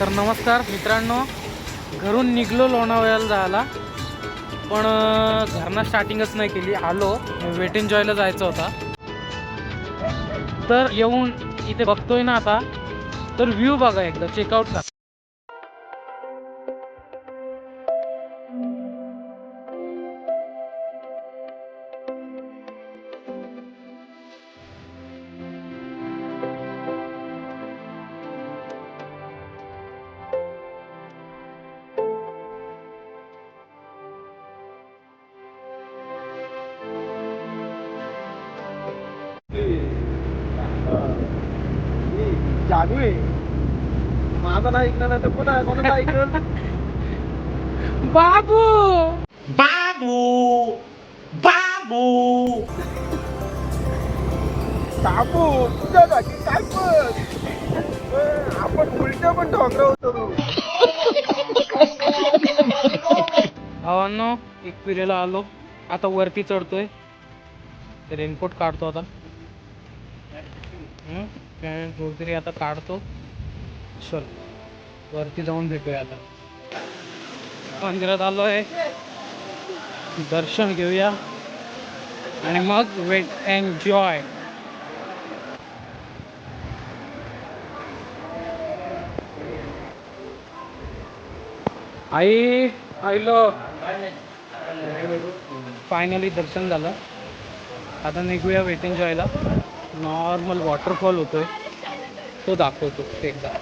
तर नमस्कार मित्रांनो, घरून निघलो लोणावळ्याला जायला, पण घरनं स्टार्टिंगच नाही केली. आलो, वेट एन्जॉयला जायचं होता. तर येऊन इथे बघतोय ना आता, तर व्ह्यू बघा एकदा, चेकआउट करा. जादू आहे. माझं नाही ऐकलं ना तर कोणाचं ऐकलं. बाबू बाबू बाबू बाबू तुझ्यासाठी काय पण आपण उलट पण ठोकरा होतो. भावांनो, एक पिरेला आलो, आता वरती चढतोय. रेनकोट काढतो आता. कुठेतरी आता काढतो. चल वरती जाऊन भेटूया. आता मंदिरात आलोय, दर्शन घेऊया आणि मग वेट एन्जॉय. आई आईलो, फायनली दर्शन झालं. आता निघूया वेट एन्जॉयला. नॉर्मल वॉटरफॉल होतोय, तो दाखवतो एकदा.